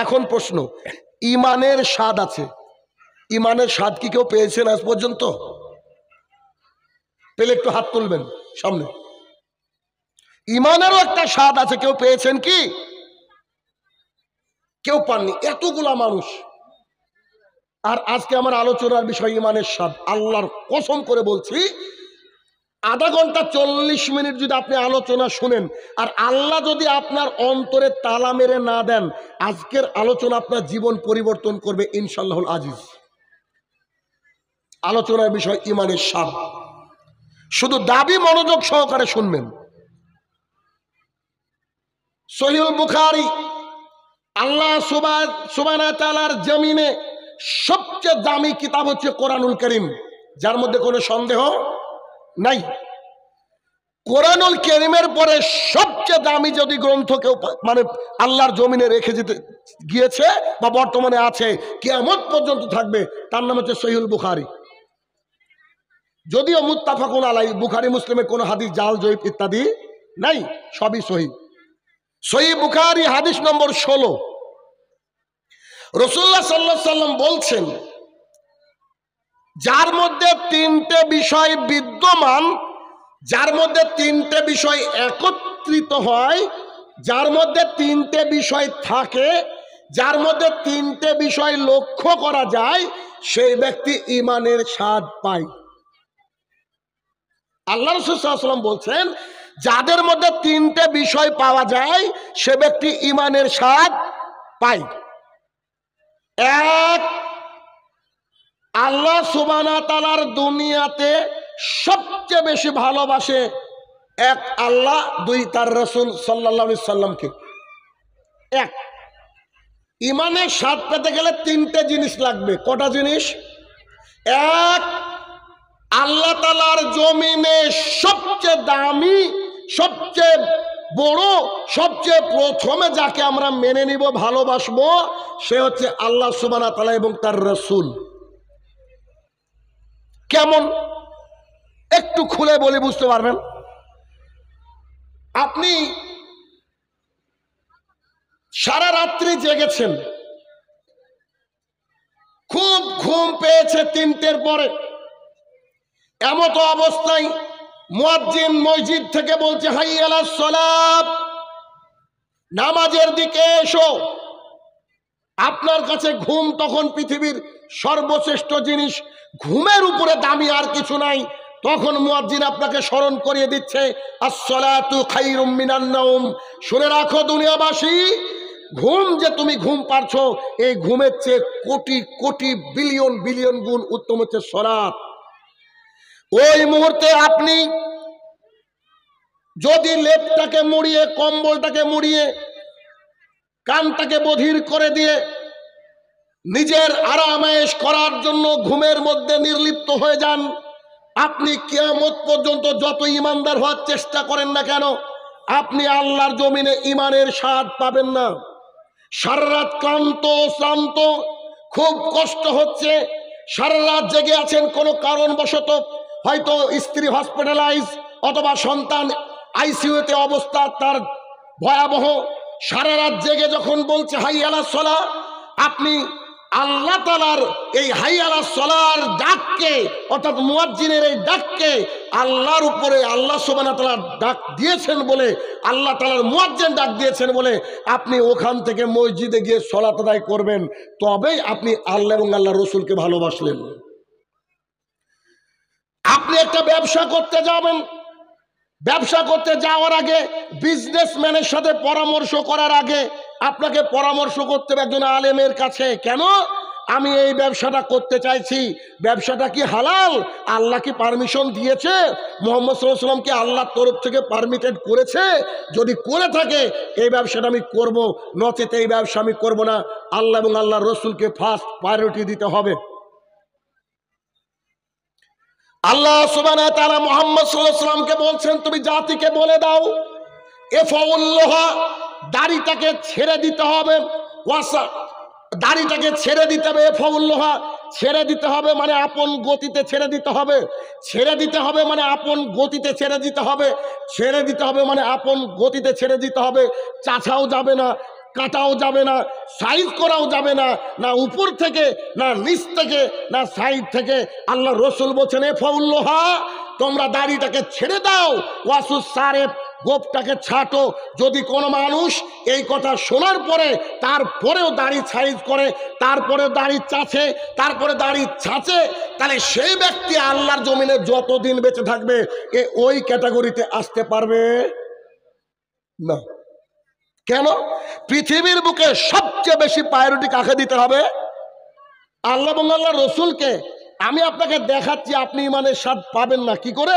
এখন প্রশ্ন, ইমানের স্বাদ আছে, ইমানের স্বাদ কি কেউ পেয়েছেন আজ পর্যন্ত? পেলে একটু হাত তুলবেন সামনে। ইমানেরও একটা স্বাদ আছে, কেউ পেয়েছেন কি? কেউ পাননি, এতগুলা মানুষ। আর আজকে আমার আলোচনার বিষয় ইমানের স্বাদ। আল্লাহর কসম করে বলছি, আধা ঘন্টা 40 মিনিট যদি আপনি আলোচনা শুনেন আর আল্লাহ যদি আপনার অন্তরে তালা মেরে না দেন, আজকের আলোচনা আপনার জীবন পরিবর্তন করবে ইনশাআল্লাহুল আজিজ। আলোচনার বিষয় ইমানের স্বাদ। শুধু দাবি মনোযোগ সহকারে শুনবেন। সহিহুল বুখারী, আল্লাহ সুবহানাহু ওয়া তাআলার জমিনে সবচেয়ে দামি কিতাব হচ্ছে কোরআনুল কারীম, যার মধ্যে কোনো সন্দেহ নাই। কোরআনুল কারীমের পরে সবচেয়ে দামি যদি গ্রন্থ কেউ মানে আল্লাহর জমিনে রেখে যেতে গিয়েছে বা বর্তমানে আছে, কিয়ামত পর্যন্ত থাকবে, তার নাম হচ্ছে সহিহুল বুখারী। যদিও মুত্তাফাকুন আলাইহি, বুখারী মুসলিমে কোনো হাদিস জাল জয়ীফ ইত্যাদি নাই, সবই সহিহ। সহিহ বুখারী হাদিস নম্বর 16, রাসূলুল্লাহ সাল্লাল্লাহু আলাইহি সাল্লাম বলছেন, যার মধ্যে তিনটে বিষয় বিদ্যমান, যার মধ্যে তিনটে বিষয় একত্রিত হয়, যার মধ্যে তিনটে বিষয় থাকে, যার মধ্যে তিনটে বিষয় লক্ষ্য করা যায়, সেই ব্যক্তি ঈমানের স্বাদ পায়। আল্লাহ রাসূল সাল্লাল্লাহু আলাইহি ওয়াসাল্লাম বলছেন, যাদের মধ্যে তিনটে বিষয় পাওয়া যায় সে ব্যক্তি ঈমানের স্বাদ পায়। এক, আল্লাহ সুবহানাহু ওয়া তাআলার দুনিয়াতে সবচেয়ে বেশি ভালোবাসে এক আল্লাহ, দুই তার রাসূল সাল্লাল্লাহু আলাইহি সাল্লামকে। এক, ঈমানের স্বাদ পেতে গেলে তিনটে জিনিস লাগবে। কটা জিনিস? এক, আল্লাহ তাআলার জমিনে সবচেয়ে দামি, সবচেয়ে বড়, সবচেয়ে প্রথমে যাকে আমরা মেনে নিব, ভালোবাসবো, সে হচ্ছে আল্লাহ সুবহানাহু ওয়া তাআলা এবং তার রাসূল। কেমন? একটু খুলে বলি, বুঝতে পারবেন। আপনি সারা রাত্রি জেগেছেন, খুব ঘুম পেয়েছে 3টের পরে, এমতো অবস্থায় মুয়াজ্জিন মসজিদ থেকে বলছে, হাইয়া আলাস সালাত, নামাজের দিকে এসো। আপনার কাছে ঘুম তখন পৃথিবীর সর্বশ্রেষ্ঠ জিনিস, ঘুমের উপরে দামি আর কিছু নাই। তখন মুয়াজ্জিন আপনাকে স্মরণ করিয়ে দিচ্ছে, আস-সালাতু খায়রুম মিনান নাওম। শুনে রাখো দুনিয়াবাসী, ঘুম যে তুমি ঘুম পারছো, এই ঘুমের চেয়ে কোটি কোটি বিলিয়ন বিলিয়ন গুণ উত্তম হচ্ছে সালাত। ওই মুহূর্তে আপনি যদি লেপটাকে মুড়িয়ে, কম্বলটাকে মুড়িয়ে, কানটাকে বধির করে দিয়ে নিজের আরামায়েশ করার জন্য ঘুমের মধ্যে নির্লিপ্ত হয়ে যান, আপনি কিয়ামত পর্যন্ত যত ইমানদার হওয়ার চেষ্টা করেন না কেন, আপনি আল্লাহর জমিনে ইমানের স্বাদ পাবেন না। সারা রাত ক্লান্ত শ্রান্ত, খুব কষ্ট হচ্ছে, সারা রাত জেগে আছেন কোনো কারণবশত, হয়তো স্ত্রী হসপিটালাইজ অথবা সন্তান আইসিইউতে অবস্থা তার ভয়াবহ। সারা রাত জেগে যখন বলছে হাইয়া আলাস সালাহ, আপনি আল্লাহ তাআলার এই হাইয়া আলাস সালাহর ডাককে, অর্থাৎ মুয়াজ্জিনের এই ডাককে আল্লাহর উপরে, আল্লাহ সুবহানাহু ওয়া তাআলা ডাক দিয়েছেন বলে, আল্লাহ তাআলার মুয়াজ্জিন ডাক দিয়েছেন বলে আপনি ওখান থেকে মসজিদে গিয়ে সালাত আদায় করবেন, তবেই আপনি আল্লাহ এবং আল্লাহর রাসূলকে ভালোবাসলেন। আপনি একটা ব্যবসা করতে যাবেন, ব্যবসা করতে যাওয়ার আগে, বিজনেসম্যানের সাথে পরামর্শ করার আগে আপনাকে পরামর্শ করতে হবে একজন আলেমের কাছে। কেন? আমি এই ব্যবসাটা করতে চাইছি, ব্যবসাটা কি হালাল? আল্লাহ কি পারমিশন দিয়েছে? মুহাম্মদ সাল্লাল্লাহু আলাইহি ওয়াসাল্লাম কি আল্লাহর তরফ থেকে পারমিটেড করেছে? যদি করে থাকে এই ব্যবসাটা আমি করব, নচেত এই ব্যবসা আমি করব না। আল্লাহ এবং আল্লাহর রাসূলকে ফার্স্ট প্রায়োরিটি দিতে হবে। আল্লাহ সুবহানাহু ওয়া তাআলা মুহাম্মদ সাল্লাল্লাহু আলাইহি ওয়াসাল্লামকে বলছেন, তুমি জাতিকে বলে দাও, ইফাউল্লাহা, দাড়িটাকে ছেড়ে দিতে হবে। ওয়াসা, দাড়িটাকে ছেড়ে দিতে হবে। ইফাউল্লাহা, ছেড়ে দিতে হবে মানে আপন গতিতে ছেড়ে দিতে হবে। ছেড়ে দিতে হবে মানে আপন গতিতে ছেড়ে দিতে হবে। ছেড়ে দিতে হবে মানে আপন গতিতে ছেড়ে দিতে হবে। চাচাও যাবে না, কাটাও যাবে না, সাইজ করাও যাবে না, না উপর থেকে না নিচ থেকে না সাইড থেকে। আল্লাহ রসুল বলছেন এ ফাউল্লোহা, তোমরা দাড়িটাকে ছেড়ে দাও, ওয়াসুস সারেফ, গোপটাকে ছাটো। যদি কোনো মানুষ এই কথা শোনার পরে তারপরেও দাড়ি সাইজ করে, তারপরে দাড়ি চাচে, তারপরে দাড়ি ছাঁচে, তাহলে সেই ব্যক্তি আল্লাহর জমিনে যতদিন বেঁচে থাকবে এ ওই ক্যাটাগরিতে আসতে পারবে না। কেন? পৃথিবীর বুকে সবচেয়ে বেশি প্রায়োরিটি কাকে দিতে হবে? আল্লাহ এবং আল্লাহ রসুলকে। আমি আপনাকে দেখাচ্ছি, আপনি ইমানের স্বাদ পাবেন না কি করে।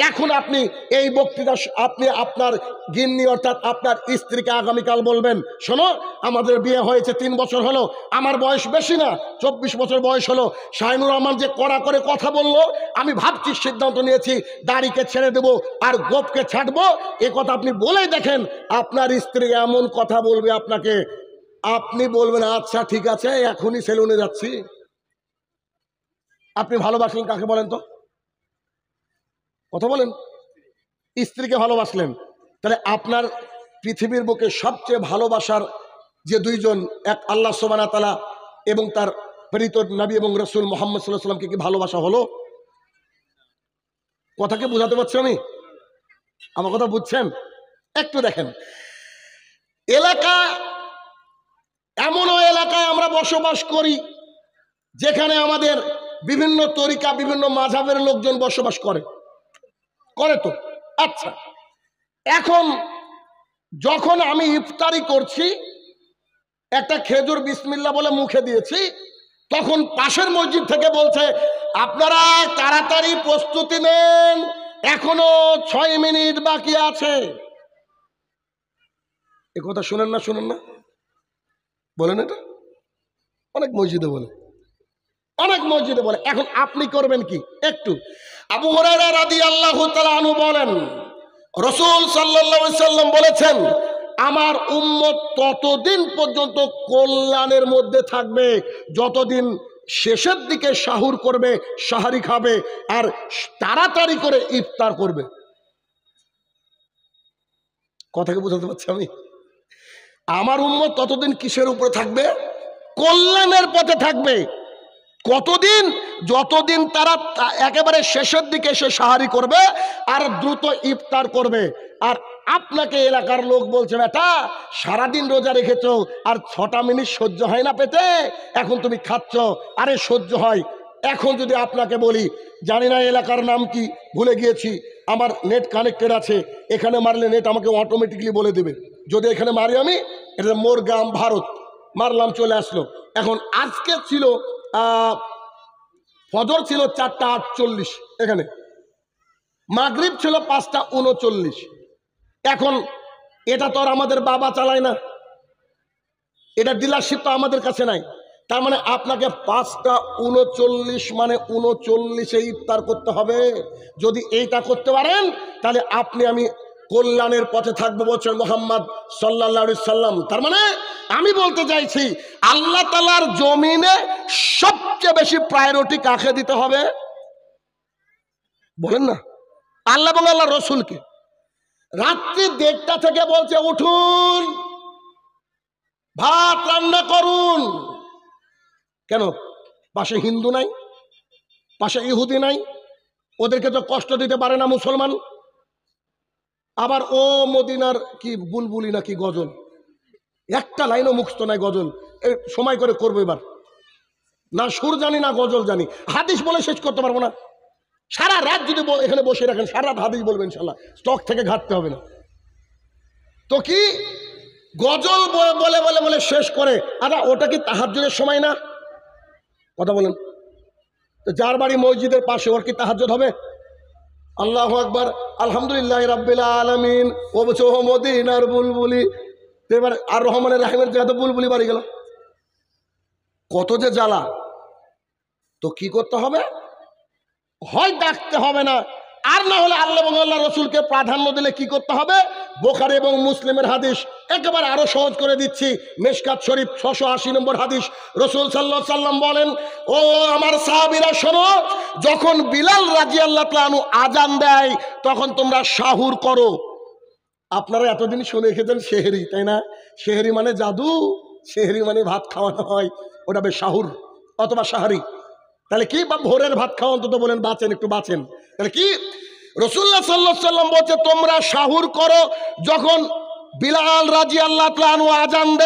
এখন আপনি এই বক্তৃতা আপনি আপনার গিন্নি অর্থাৎ আপনার স্ত্রীকে আগামীকাল বলবেন, শোনো আমাদের বিয়ে হয়েছে 3 বছর হলো, আমার বয়স বেশি না, 24 বছর বয়স হলো, শাহিনুর রহমান যে কড়া করে কথা বললো, আমি ভাবছি সিদ্ধান্ত নিয়েছি দাড়িকে ছেড়ে দেবো আর গোপকে ছাড়বো। এ কথা আপনি বলেই দেখেন, আপনার স্ত্রী এমন কথা বলবে আপনাকে, আপনি বলবেন আচ্ছা ঠিক আছে এখনই সেলুনে যাচ্ছি। আপনি ভালোবাসলেন কাকে বলেন তো? কথা বলেন। স্ত্রীকে ভালোবাসলেন, তাহলে আপনার পৃথিবীর বুকে সবচেয়ে ভালোবাসার যে দুইজন, এক আল্লাহ সুবহানাহু ওয়া তাআলা এবং তার প্রেরিত নবী এবং রাসূল মুহাম্মদ সাল্লাল্লাহু আলাইহি ওয়াসাল্লামকে কি ভালোবাসা হলো? কথাকে বোঝাতে পারছি আমি? আমার কথা বুঝছেন? একটু দেখেন, এলাকা এমনও এলাকায় আমরা বসবাস করি যেখানে আমাদের বিভিন্ন তরিকা বিভিন্ন মাযহাবের লোকজন বসবাস করে তো। আচ্ছা, এখন যখন আমি ইফতারি করছি, একটা খেজুর বিসমিল্লাহ বলে মুখে দিয়েছি, তখন পাশের মসজিদ থেকে বলছে আপনারা তাড়াতাড়ি প্রস্তুতি নেন, এখনো 6 মিনিট বাকি আছে। এ কথা শুনেন না? শুনেন না? বলেন এটা? অনেক মসজিদে বলে, অনেক মসজিদে বলে। এখন আপনি করবেন কি? একটু আবু হুরায়রা রাদিয়াল্লাহু তাআলা আনহু বলেন, রাসূল সাল্লাল্লাহু আলাইহি সাল্লাম বলেছেন আমার উম্মত ততদিন পর্যন্ত কল্যাণের মধ্যে থাকবে যতদিন শেষের দিকে সাহুর করবে, সাহারি খাবে আর তাড়াতাড়ি করে ইফতার করবে। কথাকে বোঝাতে পারছি আমি? আমার উম্মত ততদিন কিসের উপরে থাকবে? কল্যাণের পথে থাকবে। কতদিন? যতদিন তারা একেবারে শেষের দিকে এসে সাহারি করবে আর দ্রুত ইফতার করবে। আর আপনাকে এলাকার লোক বলছে বেটা সারাদিন রোজা রেখেছ আর 6টা মিনিট সহ্য হয় না পেতে, এখন তুমি খাচ্ছ। আরে সহ্য হয়। এখন যদি আপনাকে বলি, জানি না এলাকার নাম কি, ভুলে গিয়েছি, আমার নেট কানেক্টেড আছে, এখানে মারলে নেট আমাকে অটোমেটিকলি বলে দেবে। যদি এখানে মারি আমি, এটা মোর গ্রাম ভারত, মারলাম চলে আসলো। এখন আজকে ছিল ফজর ছিল 4টা 48, এখানে মাগরিব ছিল 5টা 39। এখন এটা তো আর আমাদের বাবা চালায় না, এটা ডিলারশিপ তো আমাদের কাছে নাই। তার মানে আপনাকে 5টা 39 মানে 39-এ ইফতার করতে হবে। যদি এইটা করতে পারেন তাহলে আপনি আমি কল্যাণের পথে থাকবো বলছেন মুহাম্মদ সাল্লাল্লাহু আলাইহি সাল্লাম। তার মানে আমি বলতে চাইছি আল্লাহ তাআলার জমিনে সবচেয়ে বেশি প্রায়োরিটি কাকে দিতে হবে বলেন না? আল্লাহ এবং আল্লাহ রসুলকে। রাত্রি 1:30 থেকে বলছে উঠুন ভাত রান্না করুন। কেন? পাশে হিন্দু নাই, পাশে ইহুদি নাই, ওদেরকে তো কষ্ট দিতে পারে না মুসলমান। আবার ও মদিনার কি বুলবুলি নাকি গজল, একটা লাইনও মুখস্থ নাই গজল। সময় করে করবো এবার, না সুর জানি না গজল জানি, হাদিস বলে শেষ করতে পারবো না। সারা রাত যদি এখানে বসে রাখেন সারা রাত হাদিস বলবেন ইনশাল্লাহ, স্টক থেকে ঘাটতে হবে না। তো কি গজল বলে বলে বলে শেষ করে, আচ্ছা ওটা কি তাহাজ্জুদের সময় না? কথা বলেন তো। যার বাড়ি মসজিদের পাশে ওর কি তাহাজ্জুদ হবে? আল্লাহু আকবার, আলহামদুলিল্লাহ রাব্বিল আলামিন, ও বলছে ও মদিনার বুলবুলি। এবার আর রহমানের রাহিমের জায়গাতে বুলবুলি বাড়ি গেল, কত যে জ্বালা। তো কি করতে হবে? হয় ডাকতে হবে না, আর না হলে আল্লাহ এবং আল্লাহ রসুলকে প্রাধান্য দিলে কি করতে হবে? বুখারী এবং মুসলিমের হাদিস, একেবারে আরো সহজ করে দিচ্ছি। মিশকাত শরীফ 680 নম্বর হাদিস, রাসূল সাল্লাল্লাহু আলাইহি সাল্লাম বলেন, ও আমার সাহাবীরা শোনো, যখন বিলাল রাদিয়াল্লাহু তাআলা আনহু আজান দেয় তখন তোমরা সাহুর করো। আপনারা এতদিন শুনে খেতেন সেহরি, তাই না? সেহরি মানে জাদু, সেহরি মানে ভাত খাওয়ানো হয়, ওটা বেশ শাহুর অথবা সাহারি। তাহলে কি, বা ভোরের ভাত খাওয়া অন্তত বলেন, বাঁচেন একটু বাঁচেন। তাহলে কি রাসূলুল্লাহ সাল্লাল্লাহু আলাইহি ওয়াসাল্লাম বলছে তোমরা সাহুর করো, যখন বিলাল রাদিয়াল্লাহু তাআলা আনহু আযান